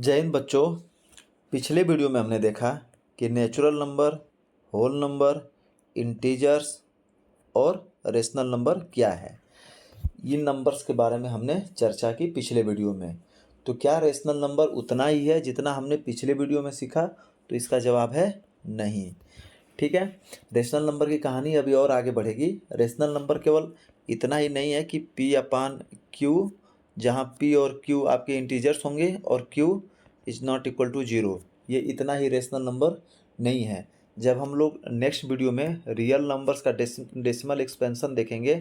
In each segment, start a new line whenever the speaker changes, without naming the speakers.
जय हिंद बच्चों। पिछले वीडियो में हमने देखा कि natural number, whole number, integers और रेशनल नंबर क्या है। इन नंबर्स के बारे में हमने चर्चा की पिछले वीडियो में। तो क्या रेशनल नंबर उतना ही है जितना हमने पिछले वीडियो में सीखा? तो इसका जवाब है नहीं। ठीक है, रेशनल नंबर की कहानी अभी और आगे बढ़ेगी। रेशनल नंबर केवल इतना ही नहीं है कि P/Q, जहाँ P और Q आपके इंटीजर्स होंगे और Q is not equal to zero, ये इतना ही रेशनल नंबर नहीं है। जब हम लोग नेक्स्ट वीडियो में रियल नंबर्स का डेसिमल एक्सपेंशन देखेंगे,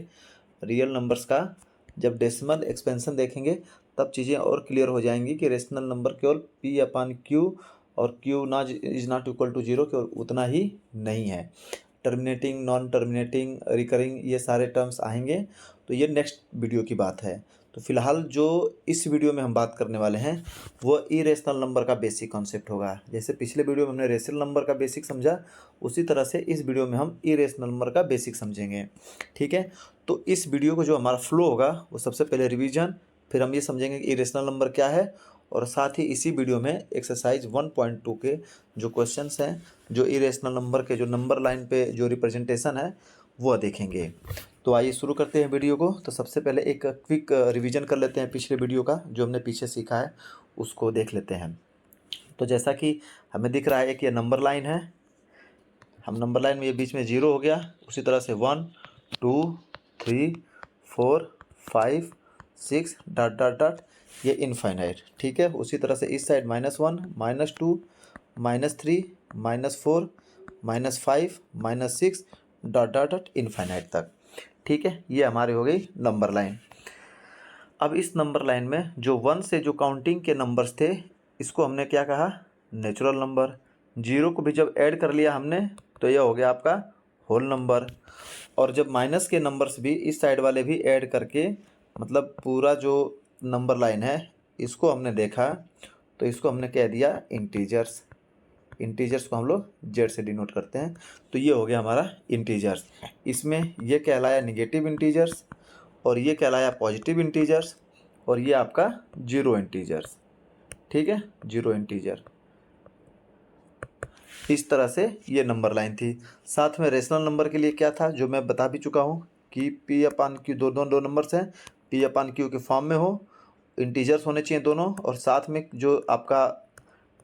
रियल नंबर्स का जब डेसिमल एक्सपेंशन देखेंगे तब चीज़ें और क्लियर हो जाएंगी कि रेशनल नंबर केवल P/Q और Q not is not equal to zero केवल उतना ही नहीं है। टर्मिनेटिंग, नॉन टर्मिनेटिंग, रिकरिंग, ये सारे टर्म्स आएंगे, तो ये नेक्स्ट वीडियो की बात है। तो फिलहाल जो इस वीडियो में हम बात करने वाले हैं वो इरेशनल नंबर का बेसिक कॉन्सेप्ट होगा। जैसे पिछले वीडियो में हमने रेशनल नंबर का बेसिक समझा, उसी तरह से इस वीडियो में हम इरेशनल नंबर का बेसिक समझेंगे। ठीक है, तो इस वीडियो को जो हमारा फ्लो होगा वो सबसे पहले रिवीजन, फिर हम ये समझेंगे कि इरेशनल नंबर क्या है, और साथ ही इसी वीडियो में एक्सरसाइज 1.2 के जो क्वेश्चंस हैं, जो इरेशनल नंबर के जो नंबर लाइन पे जो रिप्रेजेंटेशन है वो देखेंगे। तो आइए शुरू करते हैं वीडियो को। तो सबसे पहले एक क्विक रिवीजन कर लेते हैं पिछले वीडियो का, जो हमने पीछे सीखा है उसको देख लेते हैं। तो जैसा कि हमें दिख रहा है कि ये नंबर लाइन है, हम नंबर लाइन में ये बीच में 0 हो गया, उसी तरह से 1 2 3 4 5 6 डॉट डॉट डॉट, ये इनफाइनाइट। ठीक है, उसी तरह से इस side -1 -2 -3 -4 -5 -6 dot dot dot infinite तक। ठीक है, ये हमारी हो गई नंबर लाइन। अब इस नंबर लाइन में जो 1 से जो काउंटिंग के नंबर्स थे, इसको हमने क्या कहा? Natural number. 0 को भी जब ऐड कर लिया हमने तो यह हो गया आपका होल नंबर। और जब माइनस के नंबर्स भी इस साइड वाले भी ऐड करके, मतलब पूरा जो नंबर लाइन है इसको हमने देखा, तो इसको हमने कह दिया इंटीजर्स। इंटीजर्स को हम लोग जेड से डिनोट करते हैं। तो ये हो गया हमारा इंटीजर्स। इसमें ये कहलाया निगेटिव इंटीजर्स, और ये कहलाया पॉजिटिव इंटीजर्स, और ये आपका जीरो इंटीजर्स। ठीक है, जीरो इंटीजर। इस तरह से ये नंबर लाइन थी। साथ में रेशनल नंबर के लिए क्या था, जो मैं बता भी चुका हूँ कि P/Q दो नंबर्स हैं, P/Q के फॉर्म में हो, इंटीजर्स होने चाहिए दोनों, और साथ में जो आपका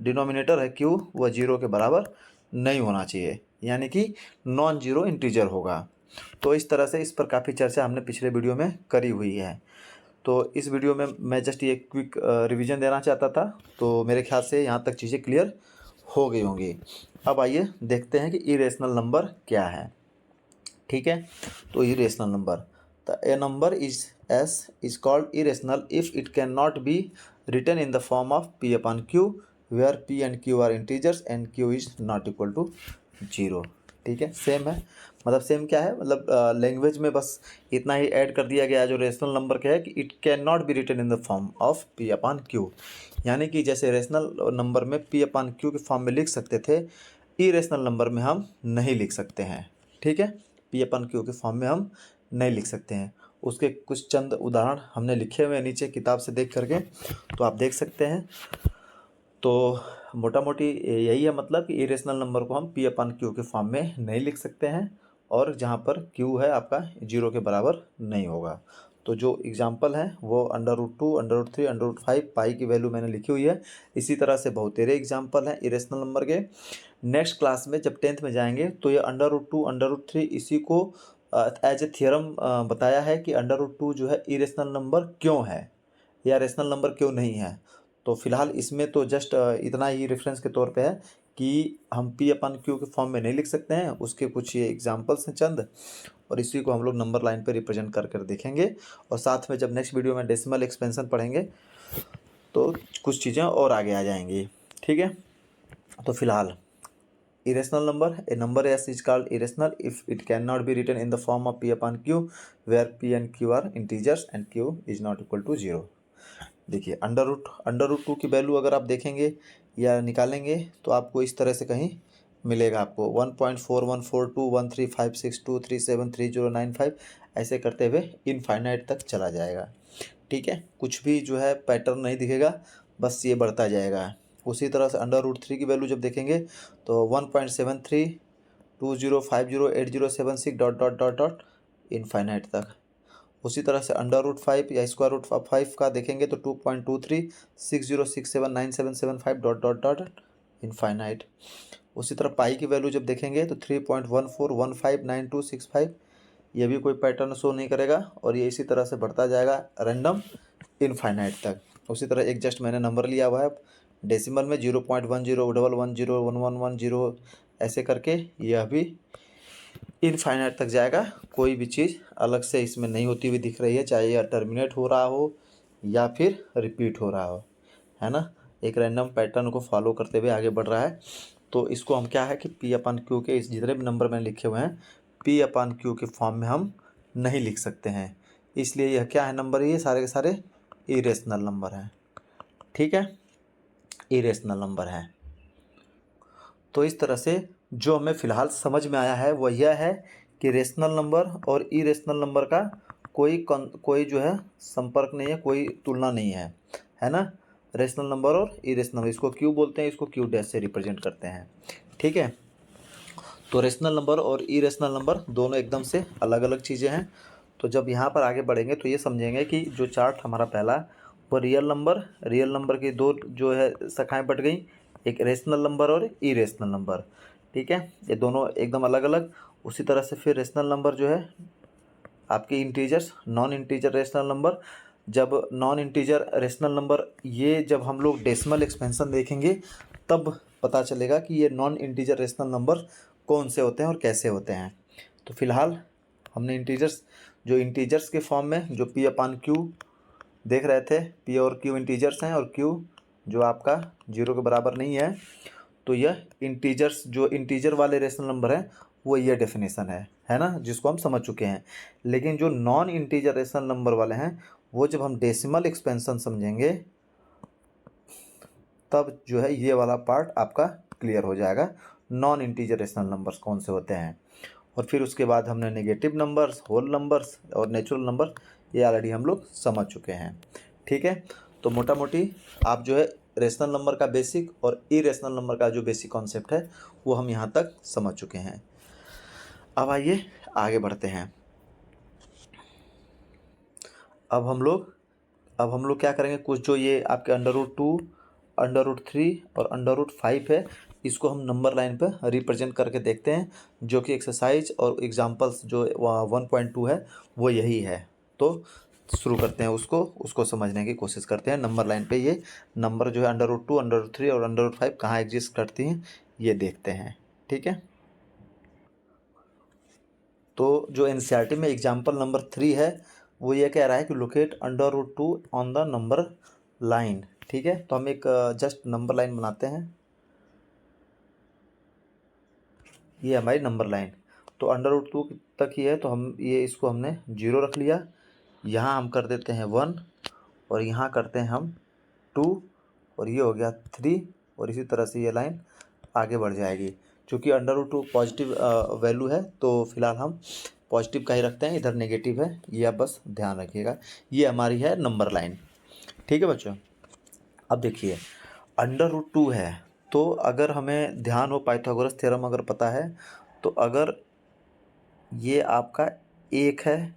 डिनोमिनेटर है Q वह 0 के बराबर नहीं होना चाहिए, यानी कि नॉन जीरो इंटीजर होगा। तो इस तरह से इस पर काफ़ी चर्चा हमने पिछले वीडियो में करी हुई है। तो इस वीडियो में मैं जस्ट ये क्विक रिवीजन देना चाहता था। तो मेरे ख्याल से यहाँ तक चीज़ें क्लियर हो गई होंगी। अब आइए देखते हैं कि इरेशनल नंबर क्या है। ठीक है, तो irrational number, the a number is called irrational if it can not be written in the form of P/Q, where P and Q are integers and Q is not equal to 0। ठीक है, same है। मतलब same क्या है, मतलब language में बस इतना ही ऐड कर दिया गया है जो रेशनल नंबर का है, कि it can not be written in the form of P/Q। यानी कि जैसे रेशनल नंबर में P/Q के फॉर्म में लिख सकते थे, इरेशनल नंबर में हम नहीं लिख सकते हैं। ठीक है, P/Q के फॉर्म में हम नहीं लिख सकते हैं। उसके कुछ चंद उदाहरण हमने लिखे हुए हैं नीचे किताब से देख करके, तो आप देख सकते हैं। तो मोटा मोटी यही है, मतलब कि इरेशनल नंबर को हम P/Q के फॉर्म में नहीं लिख सकते हैं, और जहाँ पर Q है आपका 0 के बराबर नहीं होगा। तो जो एग्जाम्पल हैं वो √2, √3, √5, पाई की वैल्यू मैंने लिखी हुई है। इसी तरह से बहुत तेरे एग्जाम्पल हैं इरेशनल नंबर के। नेक्स्ट क्लास में जब 10th में जाएंगे तो ये √2, √3 इसी को एज ए थियरम बताया है कि √2 जो है इरेशनल नंबर क्यों है या रेशनल नंबर क्यों नहीं है। तो फिलहाल इसमें तो जस्ट इतना ही रेफरेंस के तौर पे है कि हम P/Q के फॉर्म में नहीं लिख सकते हैं। उसके कुछ ये एग्जांपल्स हैं चंद, और इसी को हम लोग नंबर लाइन पे रिप्रेजेंट कर कर देखेंगे। और साथ में जब नेक्स्ट वीडियो में डेसिमल एक्सपेंशन पढ़ेंगे तो कुछ चीज़ें और आगे आ जाएंगी। ठीक है, तो फिलहाल irrational number, a number s is called irrational if it cannot be written in the form of P/Q, where P and Q are integers and Q is not equal to 0। देखिए अंडर रूट 2 की value अगर आप देखेंगे या निकालेंगे तो आपको इस तरह से कहीं मिलेगा, आपको 1.4142135623733095 ऐसे करते हुए इनफाइनाइट तक चला जाएगा। ठीक है, कुछ भी जो है पैटर्न नहीं दिखेगा, बस ये बढ़ता जाएगा। उसी तरह से √3 की वैल्यू जब देखेंगे तो 1.7320508076 dot dot dot dot infinite तक। उसी तरह से √5 या √5 का देखेंगे तो 2.2360679775 डॉट डॉट डॉट इनफाइनाइट। उसी तरह पाई की वैल्यू जब देखेंगे तो 3.14159265, ये भी कोई पैटर्न शो नहीं करेगा और ये इसी तरह से बढ़ता जाएगा रैंडम इनफाइनाइट तक। उसी तरह एक जस्ट मैंने नंबर लिया हुआ है डेसिमल में 0.1011011110 ऐसे करके यह भी इनफाइनाइट तक जाएगा। कोई भी चीज़ अलग से इसमें नहीं होती हुई दिख रही है, चाहे यह टर्मिनेट हो रहा हो या फिर रिपीट हो रहा हो, है ना। एक रैंडम पैटर्न को फॉलो करते हुए आगे बढ़ रहा है। तो इसको हम क्या है कि P/Q के इस जितने भी नंबर मैंने लिखे हुए हैं P/Q के फॉर्म में हम नहीं लिख सकते हैं, इसलिए यह क्या है नंबर, ये सारे के सारे इरेशनल नंबर हैं। ठीक है, इरेशनल नंबर हैं। तो इस तरह से जो हमें फ़िलहाल समझ में आया है वह यह है कि रेशनल नंबर और इरेशनल नंबर का कोई जो है संपर्क नहीं है, कोई तुलना नहीं है ना। रेशनल नंबर और इरेशनल, इसको क्यू बोलते हैं, इसको क्यू डैश से रिप्रेजेंट करते हैं। ठीक है, तो रेशनल नंबर और इरेशनल नंबर दोनों एकदम से अलग अलग चीज़ें हैं। तो जब यहाँ पर आगे बढ़ेंगे तो ये समझेंगे कि जो चार्ट हमारा पहला वो रियल नंबर की दो जो है शाखाएं बट गई, एक रेशनल नंबर और इरेशनल नंबर। ठीक है, ये दोनों एकदम अलग अलग। उसी तरह से फिर रेशनल नंबर जो है आपके integers, non integer rational number. जब नॉन इंटीजर रेशनल नंबर ये जब हम लोग डेसिमल एक्सपेंशन देखेंगे तब पता चलेगा कि ये नॉन इंटीजर रेशनल नंबर कौन से होते हैं और कैसे होते हैं। तो फिलहाल हमने इंटीजर्स के फॉर्म में जो P/Q देख रहे थे, P और Q इंटीजर्स हैं और Q जो आपका 0 के बराबर नहीं है, तो यह इंटीजर्स जो इंटीजर वाले रेशनल नंबर हैं वो ये डेफिनेशन है ना, जिसको हम समझ चुके हैं। लेकिन जो नॉन इंटीजर रेशनल नंबर वाले हैं वो जब हम डेसिमल एक्सपेंशन समझेंगे तब जो है ये वाला पार्ट आपका क्लियर हो जाएगा, नॉन इंटीजर रेशनल नंबर्स कौन से होते हैं। और फिर उसके बाद हमने नेगेटिव नंबर्स, होल नंबर्स और नेचुरल नंबर ये ऑलरेडी हम लोग समझ चुके हैं। ठीक है, तो मोटा मोटी आप जो है रेशनल नंबर का बेसिक और इरेशनल नंबर का जो बेसिक कॉन्सेप्ट है वो हम यहाँ तक समझ चुके हैं। अब आइए आगे बढ़ते हैं। अब हम लोग क्या करेंगे, कुछ जो ये आपके √2, √3 और √5 है, इसको हम नंबर लाइन पर रिप्रेजेंट करके देखते हैं, जो कि एक्सरसाइज और एग्जांपल्स जो 1.2 है वो यही है। तो शुरू करते हैं, उसको समझने की कोशिश करते हैं। नंबर लाइन पे ये नंबर जो है √2, √3 और √5 कहाँ एग्जिस्ट करती हैं ये देखते हैं। ठीक है, तो जो एनसीईआरटी में एग्जाम्पल नंबर 3 है वो ये कह रहा है कि locate √2 on the number line. ठीक है, तो हम एक जस्ट नंबर लाइन बनाते हैं, ये हमारी नंबर लाइन। तो √2 तक ही है तो हम इसको हमने 0 रख लिया, यहाँ हम कर देते हैं 1 और यहाँ करते हैं हम 2 और ये हो गया 3 और इसी तरह से ये लाइन आगे बढ़ जाएगी। चूँकि √2 पॉजिटिव वैल्यू है तो फिलहाल हम पॉजिटिव का ही रखते हैं, इधर नेगेटिव है, ये आप बस ध्यान रखिएगा। ये हमारी है नंबर लाइन। ठीक है बच्चों, अब देखिए √2 है तो अगर हमें ध्यान हो, पाइथागोरस थ्योरम अगर पता है तो अगर ये आपका 1 है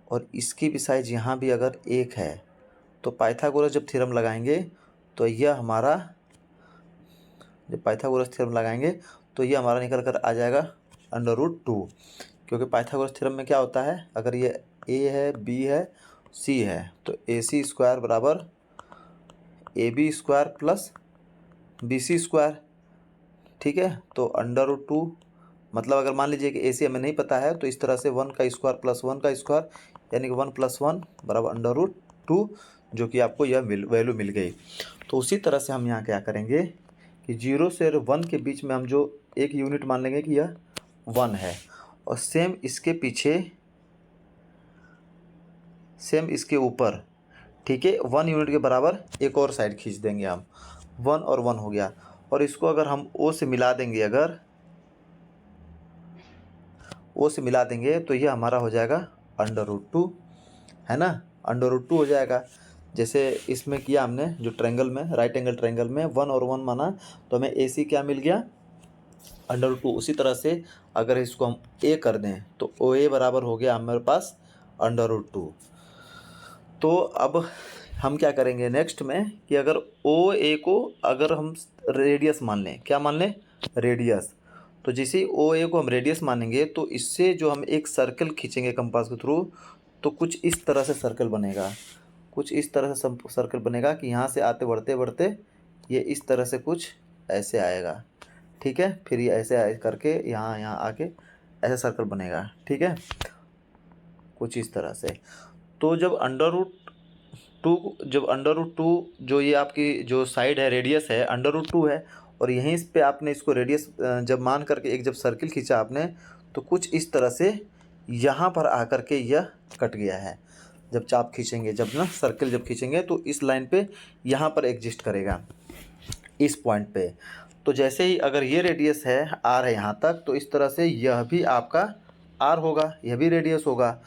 और इसकी भी साइज यहाँ भी अगर 1 है तो पाइथागोरस जब थ्योरम लगाएंगे तो यह हमारा, जब पाइथागोरस थ्योरम लगाएंगे तो ये हमारा निकल कर आ जाएगा √2, क्योंकि पाइथागोरस थ्योरम में क्या होता है, अगर ये a है, b है, c है तो AC² बराबर AB² प्लस BC²। ठीक है, तो √2 मतलब अगर मान लीजिए कि AC हमें नहीं पता है तो इस तरह से 1 का स्क्वायर प्लस 1 का स्क्वायर यानी कि 1 + 1 बराबर √2, जो कि आपको यह वैल्यू मिल गई। तो उसी तरह से हम यहाँ क्या करेंगे कि 0 से 1 के बीच में हम जो एक यूनिट मान लेंगे कि यह 1 है और सेम इसके ऊपर, ठीक है, 1 यूनिट के बराबर एक और साइड खींच देंगे हम, 1 और 1 हो गया और इसको अगर हम O से मिला देंगे, अगर O से मिला देंगे तो ये हमारा हो जाएगा √2, है ना, √2 हो जाएगा। जैसे इसमें किया हमने जो ट्रायंगल में, राइट एंगल ट्रायंगल में 1 और 1 माना तो हमें AC क्या मिल गया, √2। उसी तरह से अगर इसको हम A कर दें तो OA बराबर हो गया हमारे पास √2। तो अब हम क्या करेंगे नेक्स्ट में कि अगर OA को अगर हम रेडियस मान लें, क्या मान लें, रेडियस, तो जैसे OA को हम रेडियस मानेंगे तो इससे जो हम एक सर्कल खींचेंगे कंपास के थ्रू तो कुछ इस तरह से सर्कल बनेगा, कुछ इस तरह से सर्कल बनेगा कि यहाँ से आते बढ़ते बढ़ते ये इस तरह से कुछ ऐसे आएगा, ठीक है। फिर ये ऐसे करके यहाँ आके ऐसा सर्कल बनेगा, ठीक है, कुछ इस तरह से। तो जब √2 जो ये आपकी जो साइड है रेडियस है √2 है और यहीं पे आपने इसको रेडियस जब मान करके एक जब सर्किल खींचा आपने तो कुछ इस तरह से यहाँ पर आकर के यह कट गया है। जब चाप खींचेंगे, जब ना सर्किल जब खींचेंगे तो इस लाइन पे यहाँ पर एग्जिस्ट करेगा इस पॉइंट पे। तो जैसे ही अगर ये रेडियस है R है यहाँ तक, तो इस तरह से यह भी आपका R होगा, यह भी रेडियस होगा।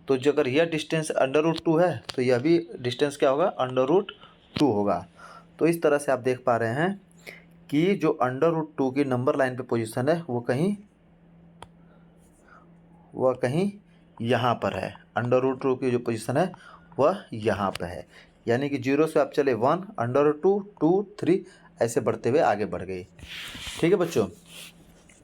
तो जो अगर यह डिस्टेंस √2 है तो यह भी डिस्टेंस क्या होगा, √2 होगा। तो इस तरह से आप देख पा रहे हैं कि जो √2 की नंबर लाइन पे पोजीशन है वो कहीं यहाँ पर है, √2 की जो पोजीशन है वह यहाँ पे है। यानी कि 0 से आप चले 1, √2, 2, 3 ऐसे बढ़ते हुए आगे बढ़ गई, ठीक है बच्चों।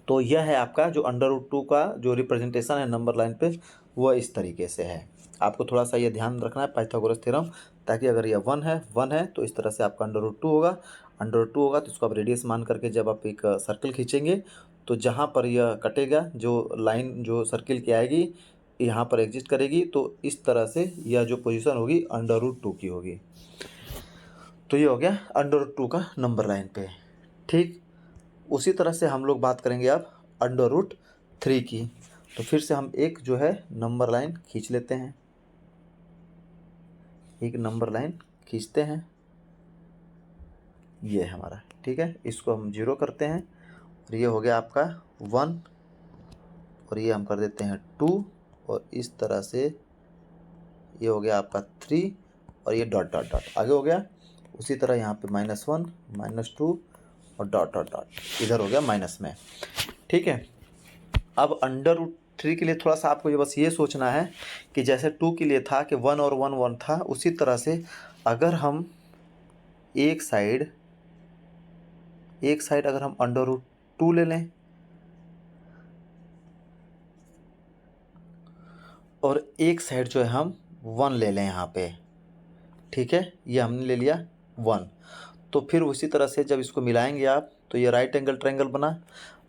तो यह है आपका जो √2 का जो रिप्रेजेंटेशन है नंबर लाइन पे वह इस तरीके से है। आपको थोड़ा सा ये ध्यान रखना है पाइथागोरस थ्योरम, ताकि अगर यह 1 है तो इस तरह से आपका √2 होगा। √2 होगा तो इसको आप रेडियस मान करके जब आप एक सर्कल खींचेंगे तो जहाँ पर यह कटेगा, जो लाइन जो सर्किल की आएगी यहाँ पर एग्जिस्ट करेगी, तो इस तरह से यह जो पोजीशन होगी √2 की होगी। तो ये हो गया √2 का नंबर लाइन पे, ठीक। उसी तरह से हम लोग बात करेंगे अब √3 की। तो फिर से हम एक जो है नंबर लाइन खींच लेते हैं, एक नंबर लाइन खींचते हैं, ये है हमारा, ठीक है। इसको हम 0 करते हैं और ये हो गया आपका 1 और ये हम कर देते हैं 2 और इस तरह से ये हो गया आपका 3 और ये डॉट डॉट डॉट आगे हो गया। उसी तरह यहाँ पे -1, -2 और डॉट डॉट डॉट इधर हो गया माइनस में, ठीक है। अब √3 के लिए थोड़ा सा आपको ये बस ये सोचना है कि जैसे 2 के लिए था कि 1 और 1 1 था, उसी तरह से अगर हम एक साइड अगर हम √2 ले लें और एक साइड जो है हम 1 ले लें यहाँ पे, ठीक है, ये हमने ले लिया 1। तो फिर उसी तरह से जब इसको मिलाएंगे आप तो ये राइट एंगल ट्रायंगल बना।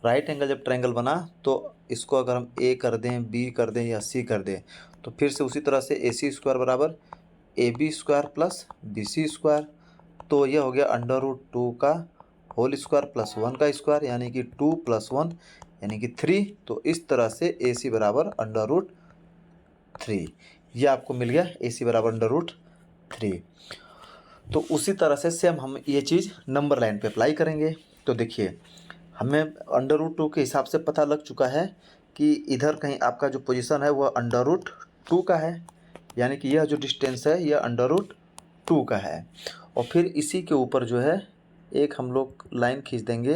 राइट एंगल जब ट्रायंगल बना तो इसको अगर हम A कर दें, B कर दें या C कर दें तो फिर से उसी तरह से AC² बराबर AB² प्लस BC²। तो यह हो गया √2 का होल स्क्वायर प्लस 1 का स्क्वायर, यानी कि 2 + 1 यानी कि 3। तो इस तरह से AC बराबर √3, यह आपको मिल गया AC बराबर √3। तो उसी तरह से सेम हम ये चीज़ नंबर लाइन पे अप्लाई करेंगे। तो देखिए हमें √2 के हिसाब से पता लग चुका है कि इधर कहीं आपका जो पोजीशन है वह √2 का है, यानी कि यह जो डिस्टेंस है यह √2 का है। और फिर इसी के ऊपर जो है एक हम लोग लाइन खींच देंगे,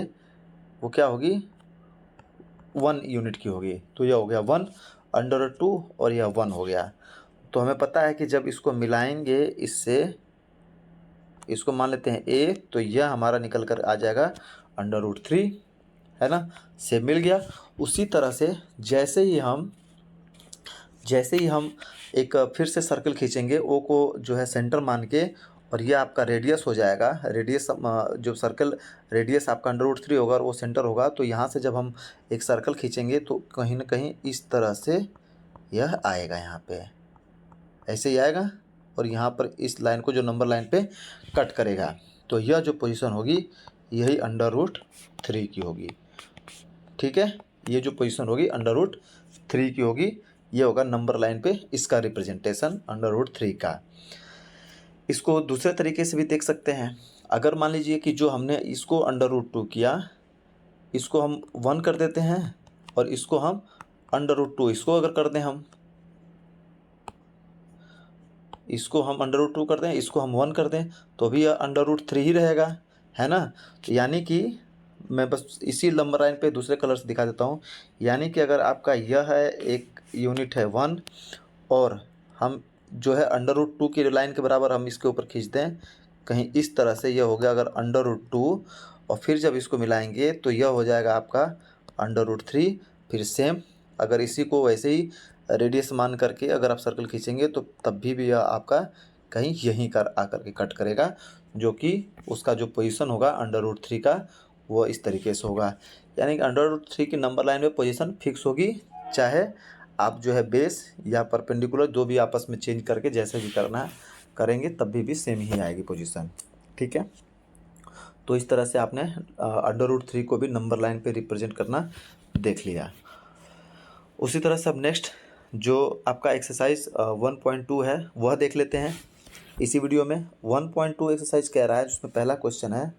वो क्या होगी, 1 यूनिट की होगी। तो यह हो गया 1 √2 और यह 1 हो गया। तो हमें पता है कि जब इसको मिलाएंगे इससे, इसको मान लेते हैं A, तो यह हमारा निकल कर आ जाएगा √3, है ना, से मिल गया। उसी तरह से जैसे ही हम एक फिर से सर्कल खींचेंगे O को जो है सेंटर मान के, और यह आपका रेडियस हो जाएगा। रेडियस जो सर्कल रेडियस आपका √3 होगा और वो सेंटर होगा। तो यहाँ से जब हम एक सर्कल खींचेंगे तो कहीं ना कहीं इस तरह से यह आएगा, यहाँ पे ऐसे ही आएगा और यहाँ पर इस लाइन को जो नंबर लाइन पे कट करेगा। तो यह जो पोजीशन होगी यही √3 की होगी, ठीक है। ये जो पोजीशन होगी √3 की होगी, ये होगा नंबर लाइन पे इसका रिप्रेजेंटेशन √3 का। इसको दूसरे तरीके से भी देख सकते हैं। अगर मान लीजिए कि जो हमने इसको √2 किया, इसको हम 1 कर देते हैं और इसको हम √2 इसको अगर कर दें हम इसको हम √2 कर दें, इसको हम 1 कर दें तो भी यह √3 ही रहेगा, है ना। तो यानी कि मैं बस इसी नंबर लाइन पे दूसरे कलर से दिखा देता हूँ। यानी कि अगर आपका यह है एक यूनिट है 1 और हम जो है √2 की लाइन के बराबर हम इसके ऊपर खींच दें कहीं इस तरह से, यह हो गया अगर √2 और फिर जब इसको मिलाएंगे तो यह हो जाएगा आपका √3। फिर सेम अगर इसी को वैसे ही रेडियस मान करके अगर आप सर्कल खींचेंगे तो तब भी यह आपका कहीं यहीं कर आकर के कट करेगा, जो कि उसका जो पोजीशन होगा √3 का वो इस तरीके से होगा। यानी कि √3 की नंबर लाइन में पोजीशन फिक्स होगी, चाहे आप जो है बेस या परपेंडिकुलर जो भी आपस में चेंज करके जैसे भी करना है करेंगे तब भी सेम ही आएगी पोजीशन, ठीक है। तो इस तरह से आपने √3 को भी नंबर लाइन पे रिप्रेजेंट करना देख लिया। उसी तरह से अब नेक्स्ट जो आपका एक्सरसाइज 1.2 है वह देख लेते हैं इसी वीडियो में। 1.2 एक्सरसाइज कह रहा है जिसमें पहला क्वेश्चन है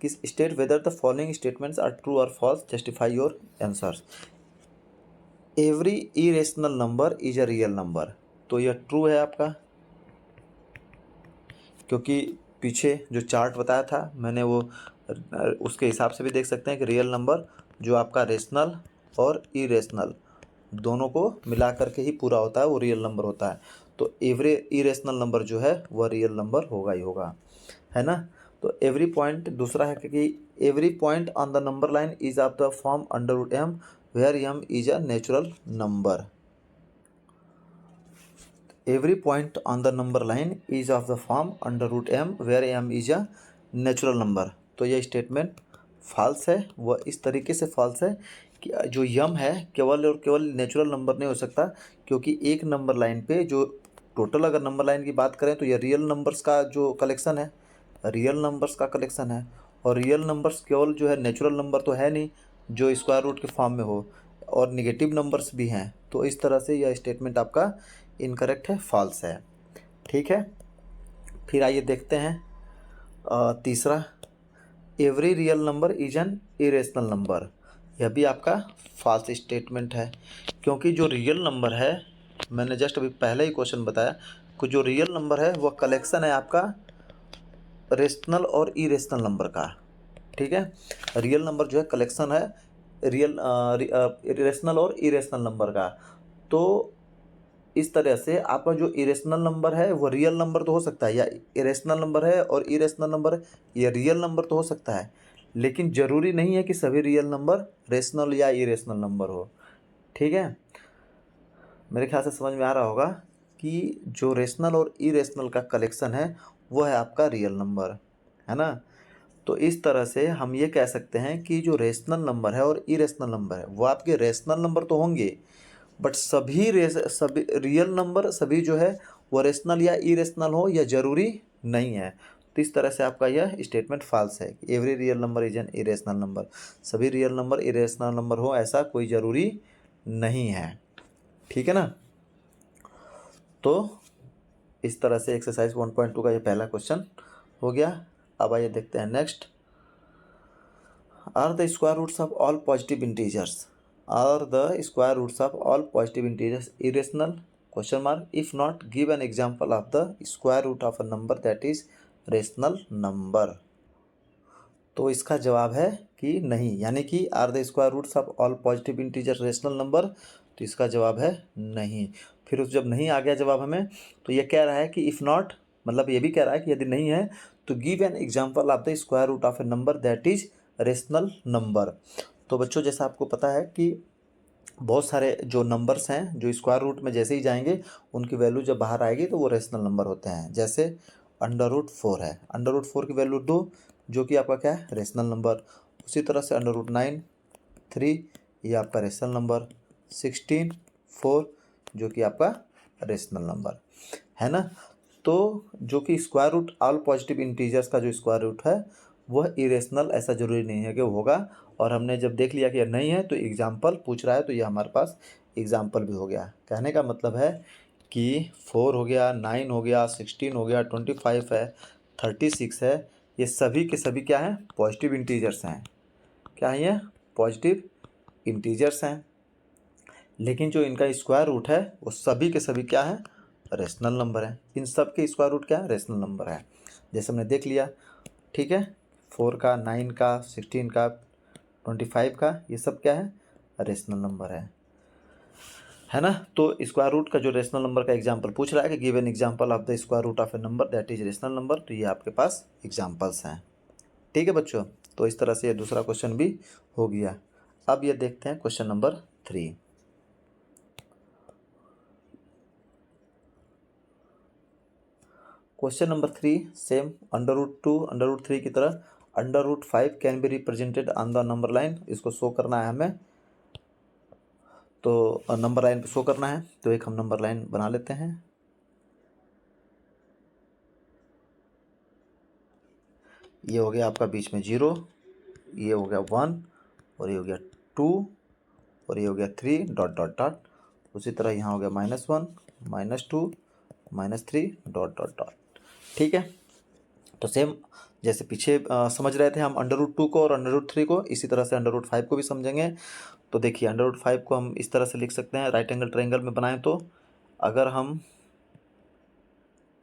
कि state whether the following statements are true और false, justify your answers. Every irrational number is a real number, तो यह ट्रू है आपका, क्योंकि पीछे जो चार्ट बताया था मैंने वो उसके हिसाब से भी देख सकते हैं कि रियल नंबर जो आपका रेशनल और इरेशनल दोनों को मिला करके ही पूरा होता है, वो रियल नंबर होता है। तो एवरी इरेशनल नंबर जो है वह रियल नंबर होगा ही होगा, है ना। तो एवरी पॉइंट दूसरा है कि every point on the number line is of the form √m where m is a natural number. Every point on the number line is of the form √m where m is a natural number. तो यह statement false है। वह इस तरीके से false है कि जो यम है केवल और केवल नेचुरल नंबर नहीं हो सकता, क्योंकि एक नंबर लाइन पे जो टोटल अगर नंबर लाइन की बात करें तो यह रियल नंबर्स का जो कलेक्शन है, रियल नंबर्स का कलेक्शन है। और रियल नंबर्स केवल जो है नेचुरल नंबर तो है नहीं जो स्क्वायर रूट के फॉर्म में हो, और निगेटिव नंबर्स भी हैं। तो इस तरह से यह स्टेटमेंट आपका इनकरेक्ट है, फॉल्स है, ठीक है। फिर आइए देखते हैं तीसरा, every real number is an irrational number. यह भी आपका फॉल्स स्टेटमेंट है, क्योंकि जो रियल नंबर है मैंने जस्ट अभी पहले ही क्वेश्चन बताया कि जो रियल नंबर है वह कलेक्शन है आपका रेशनल और इरेशनल नंबर का, ठीक है। रियल नंबर जो है कलेक्शन है रेशनल और इरेशनल नंबर का। तो इस तरह से आपका जो इरेशनल नंबर है वो रियल नंबर तो हो सकता है, या इरेशनल नंबर है और इरेशनल नंबर या रियल नंबर तो हो सकता है, लेकिन ज़रूरी नहीं है कि सभी रियल नंबर रेशनल या इरेशनल नंबर हो, ठीक है। मेरे ख्याल से समझ में आ रहा होगा कि जो रेशनल और इरेशनल का कलेक्शन है वो है आपका रियल नंबर, है ना। तो इस तरह से हम ये कह सकते हैं कि जो रेशनल नंबर है और इरेशनल नंबर है वो आपके रेशनल नंबर तो होंगे, बट सभी रियल नंबर सभी जो है वो रेशनल या इरेशनल हो यह ज़रूरी नहीं है। तो इस तरह से आपका यह स्टेटमेंट फॉल्स है कि every real number is an irrational number, सभी रियल नंबर इरेशनल नंबर हो ऐसा कोई ज़रूरी नहीं है, ठीक है ना। तो इस तरह से एक्सरसाइज 1.2 का ये पहला क्वेश्चन हो गया। अब आइए देखते हैं next, are the square roots of all positive integers, are the square roots of all positive integers irrational, question mark, if not give an example of the square root of a number that is rational number. तो इसका जवाब है कि नहीं, यानी कि are the square roots of all positive integer rational number, तो इसका जवाब है नहीं। फिर उस जब नहीं आ गया जवाब हमें, तो ये कह रहा है कि इफ़ नॉट, मतलब ये भी कह रहा है कि यदि नहीं है तो give an example of the square root of a number that is rational number. तो बच्चों जैसा आपको पता है कि बहुत सारे जो नंबर्स हैं जो स्क्वायर रूट में जैसे ही जाएंगे उनकी वैल्यू जब बाहर आएगी तो वो रेशनल नंबर होते हैं। जैसे √4 है, √4 की वैल्यू 2 जो कि आपका क्या है, रेशनल नंबर। उसी तरह से √9 3 ये आपका रेशनल नंबर, 16 4 जो कि आपका रेशनल नंबर, है ना। तो जो कि square root all positive integers का जो स्क्वायर रूट है वह इरेशनल ऐसा ज़रूरी नहीं है कि वो होगा। और हमने जब देख लिया कि यह नहीं है तो एग्जाम्पल पूछ रहा है, तो यह हमारे पास एग्जाम्पल भी हो गया। कहने का मतलब है कि 4 हो गया, 9 हो गया, 16 हो गया, 25 है, 36 है, ये सभी के सभी क्या हैं, पॉजिटिव इंटीजर्स हैं। क्या है ये, पॉजिटिव इंटीजर्स हैं। लेकिन जो इनका स्क्वायर रूट है वो सभी के सभी क्या है, रेशनल नंबर है। इन सब के स्क्वायर रूट क्या है? रेशनल नंबर है। जैसे हमने देख लिया, ठीक है। 4 का, 9 का, 16 का, 25 का, ये सब क्या है? रेशनल नंबर है ना। तो स्क्वायर रूट का जो रेशनल नंबर का एग्जांपल पूछ रहा है कि given example of the square root of a number that is rational number, तो ये आपके पास एग्जांपल्स हैं। ठीक है बच्चों, तो इस तरह से ये दूसरा क्वेश्चन भी हो गया। अब ये देखते हैं question number 3। Question number 3 same √2 √3 की तरह √5 can be represented on the number line. इसको शो करना है हमें, तो नंबर लाइन पे शो करना है। तो एक हम नंबर लाइन बना लेते हैं। ये हो गया आपका बीच में 0, ये हो गया 1, और ये हो गया 2, और ये हो गया 3 डॉट डॉट डॉट। उसी तरह यहाँ हो गया -1 -2 -3 डॉट डॉट डॉट। ठीक है, तो सेम जैसे पीछे समझ रहे थे हम √2 को और √3 को, इसी तरह से √5 को भी समझेंगे। तो देखिए √5 को हम इस तरह से लिख सकते हैं, राइट एंगल ट्रायंगल में बनाएं तो अगर हम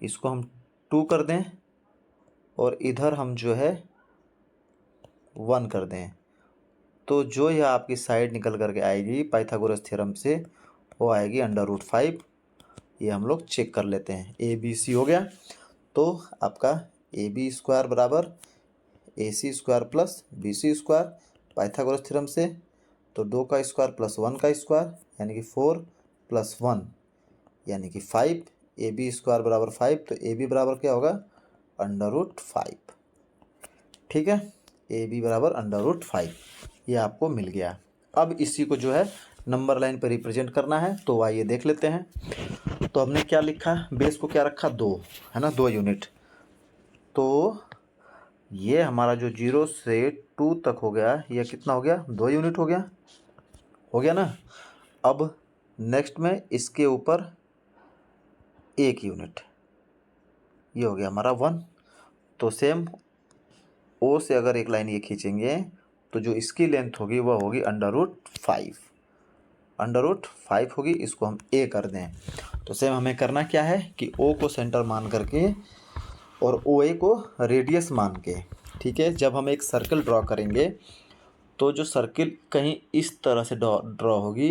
इसको हम 2 कर दें और इधर हम जो है 1 कर दें, तो जो यह आपकी साइड निकल करके आएगी पाइथागोरस थ्योरम से, वो आएगी √5। ये हम लोग चेक कर लेते हैं। ABC हो गया, तो आपका AB स्क्वायर बराबर AC square plus BC square Pythagoras theorem से, तो 2 का स्क्वायर प्लस 1 का स्क्वायर यानी कि 4 + 1 यानी कि 5। AB स्क्वायर बराबर 5, तो AB बराबर क्या होगा? √5। ठीक है, AB बराबर √5, ये आपको मिल गया। अब इसी को जो है नंबर लाइन पर रिप्रेजेंट करना है, तो आइए देख लेते हैं। तो हमने क्या लिखा? बेस को क्या रखा? 2, है ना, 2 यूनिट। तो ये हमारा जो 0 से 2 तक हो गया, ये कितना हो गया? 2 यूनिट हो गया ना। अब नेक्स्ट में इसके ऊपर 1 यूनिट, ये हो गया हमारा 1। तो सेम O से अगर एक लाइन ये खींचेंगे, तो जो इसकी लेंथ होगी वह होगी √5। √5 होगी, इसको हम A कर दें। तो सेम हमें करना क्या है कि O को सेंटर मान करके और OA को रेडियस मान के, ठीक है, जब हम एक सर्कल ड्रॉ करेंगे तो जो सर्कल कहीं इस तरह से ड्रॉ होगी,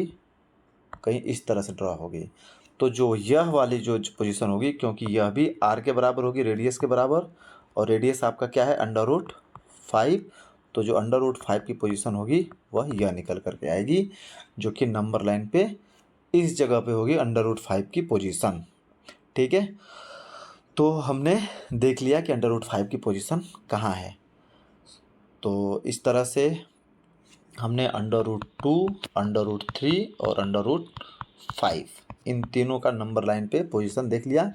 कहीं इस तरह से ड्रॉ होगी, तो जो यह वाली जो पोजीशन होगी, क्योंकि यह भी R के बराबर होगी, रेडियस के बराबर, और रेडियस आपका क्या है? √5। तो जो √5 की पोजीशन होगी वह यह निकल करके आएगी, जो कि नंबर लाइन पे इस जगह पे होगी √5 की पोजीशन। ठीक है, तो हमने देख लिया कि √5 की पोजीशन कहाँ है। तो इस तरह से हमने √2 √3 और √5 इन तीनों का नंबर लाइन पे पोजीशन देख लिया।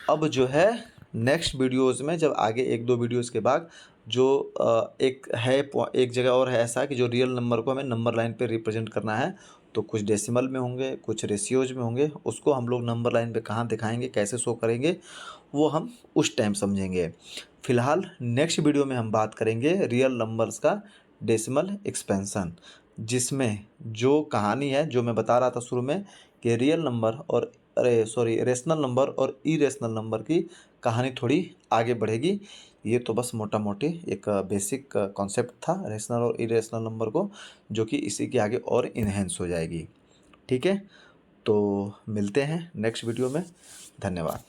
अब जो है नेक्स्ट वीडियोस में, जब आगे 1-2 वीडियोस के बाद जो एक जगह और है ऐसा कि जो रियल नंबर को हमें नंबर लाइन पे रिप्रेजेंट करना है, तो कुछ डेसिमल में होंगे, कुछ रेशियोज में होंगे, उसको हम लोग नंबर लाइन पे कहाँ दिखाएंगे, कैसे शो करेंगे, वो हम उस टाइम समझेंगे। फिलहाल नेक्स्ट वीडियो में हम बात करेंगे रियल नंबर्स का डेसिमल एक्सपेंशन, जिसमें जो कहानी है जो मैं बता रहा था शुरू में कि रियल नंबर और रेशनल नंबर और इरेशनल नंबर की कहानी थोड़ी आगे बढ़ेगी। ये तो बस मोटा मोटी एक बेसिक कॉन्सेप्ट था रेशनल और इरेशनल नंबर को, जो कि इसी के आगे और इन्हेंस हो जाएगी। ठीक है, तो मिलते हैं नेक्स्ट वीडियो में। धन्यवाद।